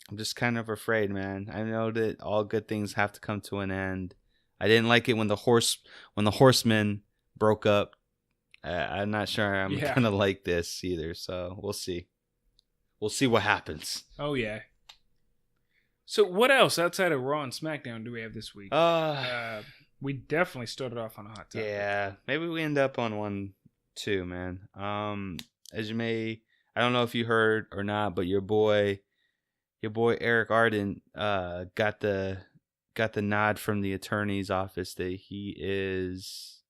I'm just kind of afraid, man. I know that all good things have to come to an end. I didn't like it when the horsemen broke up. I'm not sure I'm Yeah. gonna like this either. So we'll see. We'll see what happens. Oh yeah. So what else outside of Raw and SmackDown do we have this week? We definitely started off on a hot topic. Yeah, maybe we end up on one too, man. As you may, I don't know if you heard or not, but your boy Eric Arden, got the nod from the attorney's office that he is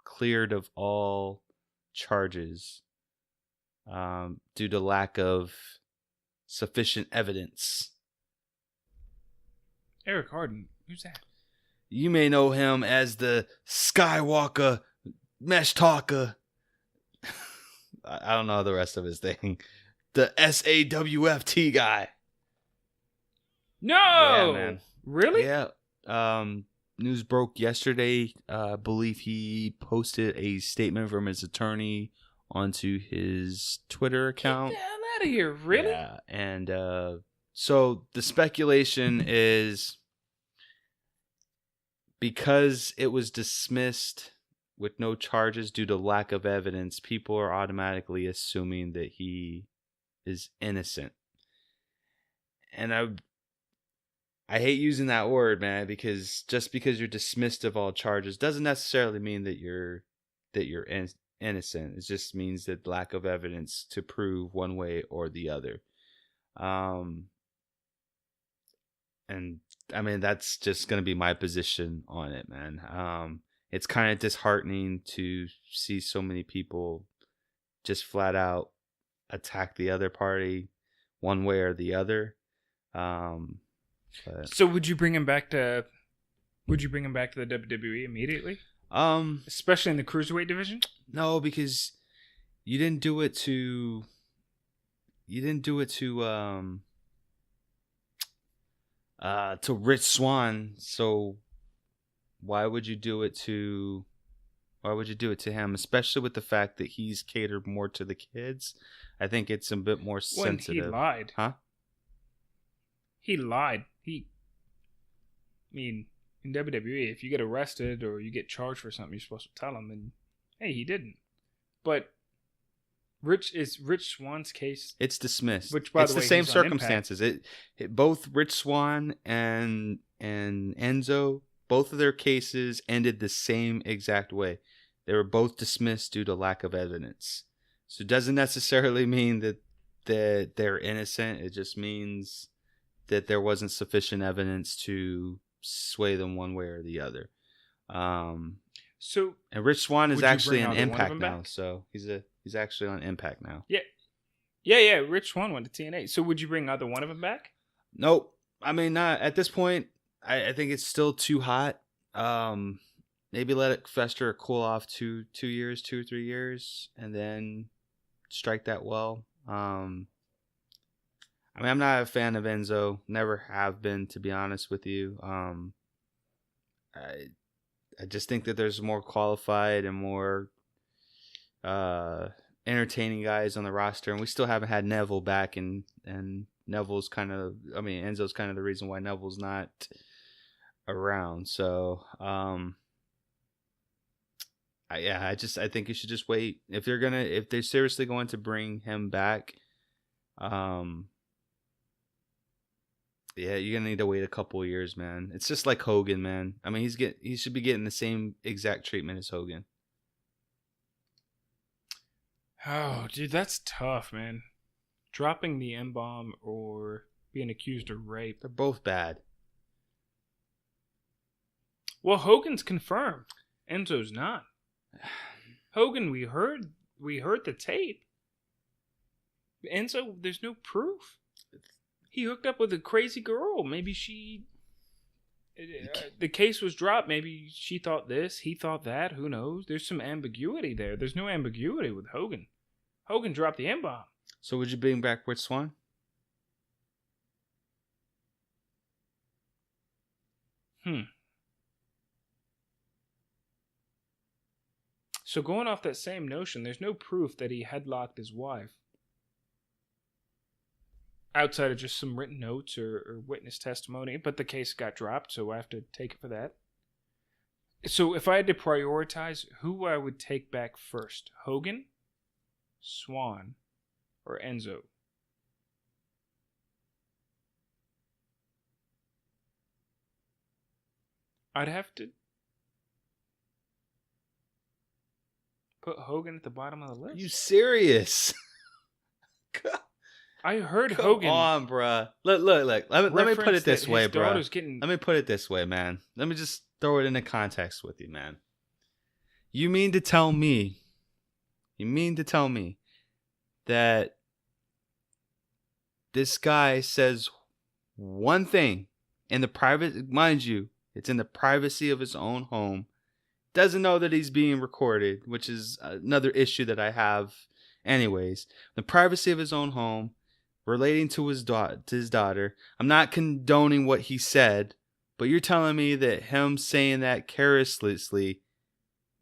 cleared of all charges, due to lack of sufficient evidence. Eric Harden, who's that? You may know him as the Skywalker Mesh Talker. I don't know the rest of his thing. The SAWFT guy. No! Yeah, man. Really? Yeah. News broke yesterday. I believe he posted a statement from his attorney onto his Twitter account. Get the hell out of here. Really? Yeah. And so the speculation is because it was dismissed with no charges due to lack of evidence, people are automatically assuming that he is innocent. And I hate using that word, man, because just because you're dismissed of all charges doesn't necessarily mean that you're innocent. It just means that lack of evidence to prove one way or the other. And I mean, that's just going to be my position on it, man. It's kind of disheartening to see so many people just flat out attack the other party one way or the other. So would you bring him back to the WWE immediately? Especially in the cruiserweight division? No, because you didn't do it to Rich Swann, so why would you do it to him, especially with the fact that he's catered more to the kids? I think it's a bit more sensitive. When he lied. Huh? He lied. In WWE, if you get arrested or you get charged for something, you're supposed to tell them, and hey, he didn't. But Rich Swann's case, it's dismissed. Which, by it's the way, the same he's on circumstances. It both Rich Swann and Enzo, both of their cases ended the same exact way. They were both dismissed due to lack of evidence. So it doesn't necessarily mean that they're innocent. It just means that there wasn't sufficient evidence to sway them one way or the other. And Rich Swann is actually on Impact now, so he's actually on Impact now. Yeah. Rich Swann went to TNA. So would you bring either one of them back? Nope. I mean, not at this point. I think it's still too hot. Maybe let it fester or cool off 2 years, 2 or 3 years, and then strike that well. I mean, I'm not a fan of Enzo. Never have been, to be honest with you. I just think that there's more qualified and more entertaining guys on the roster, and we still haven't had Neville back, and Neville's kind of, I mean, Enzo's kind of the reason why Neville's not around. So, I think you should just wait. If they're seriously going to bring him back, yeah, you're gonna need to wait a couple of years, man. It's just like Hogan, man. I mean, he should be getting the same exact treatment as Hogan. Oh, dude, that's tough, man. Dropping the M-bomb or being accused of rape. They're both bad. Well, Hogan's confirmed. Enzo's not. Hogan, we heard the tape. Enzo, there's no proof. He hooked up with a crazy girl. Maybe the case was dropped. Maybe she thought this, he thought that. Who knows? There's some ambiguity there. There's no ambiguity with Hogan. Hogan dropped the M-bomb. So would you bring back Rich Swann? So going off that same notion, there's no proof that he headlocked his wife. outside of just some written notes or witness testimony, but the case got dropped, so I have to take it for that. So if I had to prioritize who I would take back first, Hogan, Swan, or Enzo? I'd have to put Hogan at the bottom of the list. Are you serious? I heard Come Hogan. Come on, bruh. Look. Let me put it this way, bruh. Let me put it this way, man. Let me just throw it into context with you, man. You mean to tell me that this guy says one thing in the private, mind you, it's in the privacy of his own home, doesn't know that he's being recorded, which is another issue that I have anyways. The privacy of his own home, relating to his daughter. I'm not condoning what he said, but you're telling me that him saying that carelessly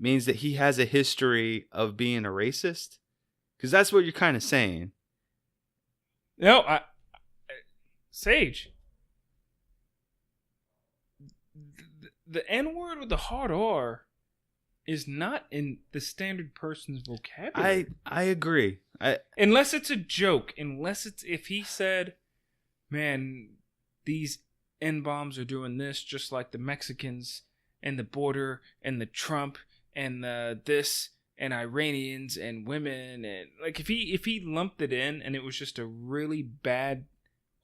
means that he has a history of being a racist? Because that's what you're kind of saying. No, Sage. The N-word with the hard R is not in the standard person's vocabulary. I agree. Unless it's a joke. If he said, man, these N-bombs are doing this just like the Mexicans and the border and the Trump and the this and Iranians and women, and like if he lumped it in and it was just a really bad,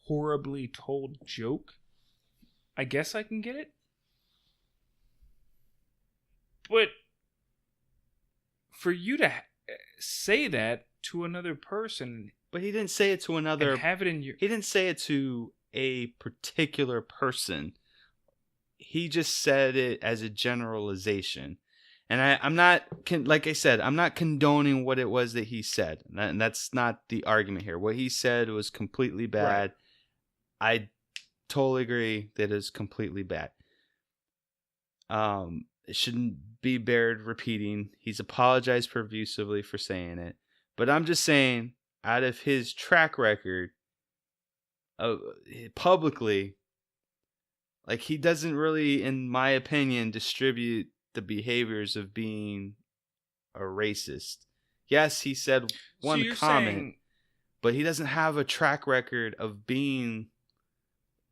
horribly told joke, I guess I can get it. But for you to say that to another person, but he didn't say it to another. Have it in your. He didn't say it to a particular person. He just said it as a generalization. And I'm not, like I said, I'm not condoning what it was that he said. And that's not the argument here. What he said was completely bad. Right. I totally agree that it's completely bad. It shouldn't be bared repeating. He's apologized profusely for saying it. But I'm just saying, out of his track record, publicly, like he doesn't really, in my opinion, distribute the behaviors of being a racist. Yes, he said one comment, but he doesn't have a track record of being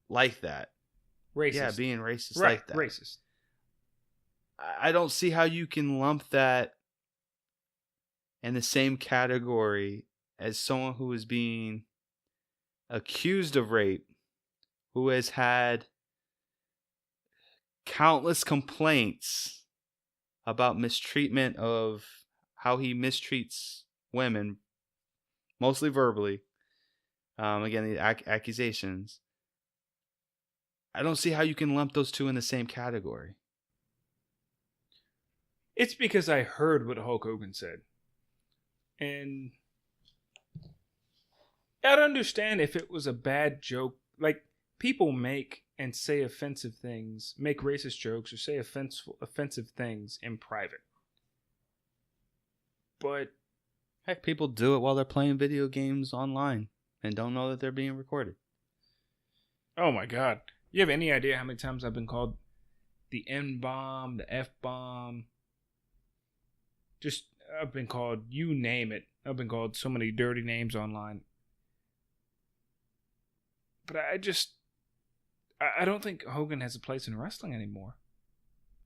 like that. Racist. Yeah, being racist like that. Racist. I don't see how you can lump that in the same category as someone who is being accused of rape, who has had countless complaints about mistreatment of how he mistreats women, mostly verbally. Again, the accusations. I don't see how you can lump those two in the same category. It's because I heard what Hulk Hogan said. And I'd understand if it was a bad joke. Like, people make and say offensive things, make racist jokes, or say offensive things in private. But heck, people do it while they're playing video games online and don't know that they're being recorded. Oh my God. You have any idea how many times I've been called the N-bomb, the F-bomb? Just, I've been called, you name it. I've been called so many dirty names online. But I don't think Hogan has a place in wrestling anymore.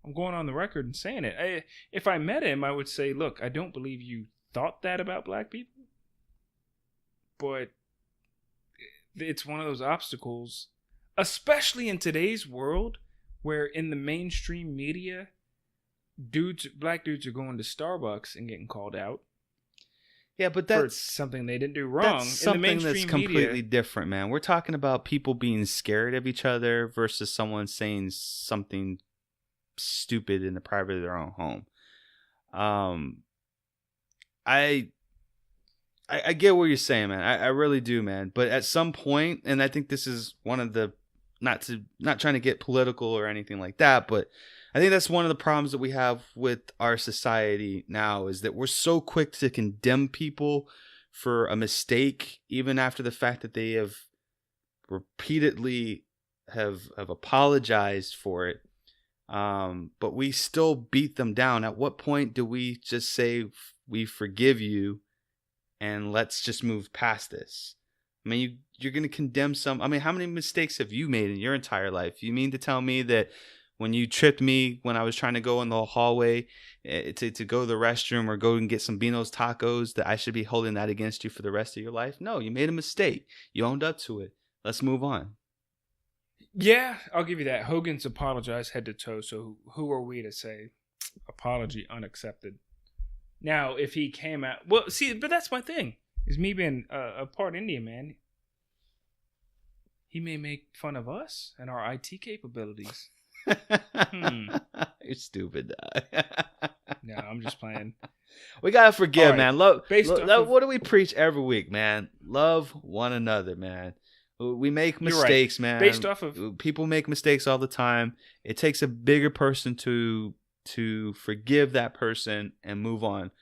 I'm going on the record and saying it. If I met him, I would say, look, I don't believe you thought that about black people. But it's one of those obstacles, especially in today's world, where in the mainstream media, black dudes are going to Starbucks and getting called out. Yeah, but that's something they didn't do wrong. That's something that's completely different, man. We're talking about people being scared of each other versus someone saying something stupid in the private of their own home. I get what you're saying, man. I really do, man. But at some point, and I think this is one of the not trying to get political or anything like that, but I think that's one of the problems that we have with our society now is that we're so quick to condemn people for a mistake, even after the fact that they have repeatedly have apologized for it. But we still beat them down. At what point do we just say we forgive you and let's just move past this? I mean, you're going to condemn some. I mean, how many mistakes have you made in your entire life? You mean to tell me that when you tripped me when I was trying to go in the hallway to go to the restroom or go and get some Beano's tacos, that I should be holding that against you for the rest of your life? No, you made a mistake. You owned up to it. Let's move on. Yeah, I'll give you that. Hogan's apologized head to toe, so who are we to say apology unaccepted? Now, if he came out... Well, see, but that's my thing. Is me being a part Indian man. He may make fun of us and our IT capabilities. You're stupid. No, I'm just playing. We gotta forgive, right. man. What do we preach every week, man? Love one another, man. We make mistakes, right. Man. Based off of people make mistakes all the time. It takes a bigger person to forgive that person and move on.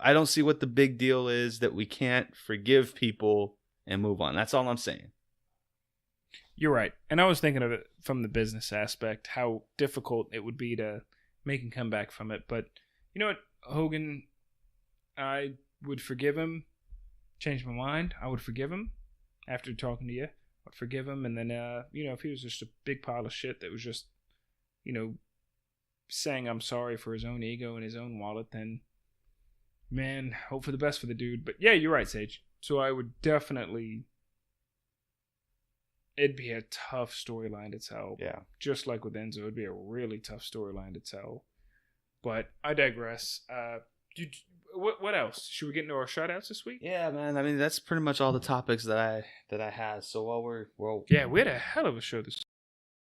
I don't see what the big deal is that we can't forgive people and move on. That's all I'm saying. You're right. And I was thinking of it from the business aspect, how difficult it would be to make him come back from it. But you know what, Hogan, I would forgive him, change my mind. I would forgive him after talking to you. I'd forgive him. And then, if he was just a big pile of shit that was just, saying I'm sorry for his own ego and his own wallet, then, man, hope for the best for the dude. But yeah, you're right, Sage. So I would definitely... It'd be a tough storyline to tell. Yeah. Just like with Enzo, it'd be a really tough storyline to tell. But I digress. What else? Should we get into our shout-outs this week? Yeah, man. I mean, that's pretty much all the topics that I had. So while we had a hell of a show this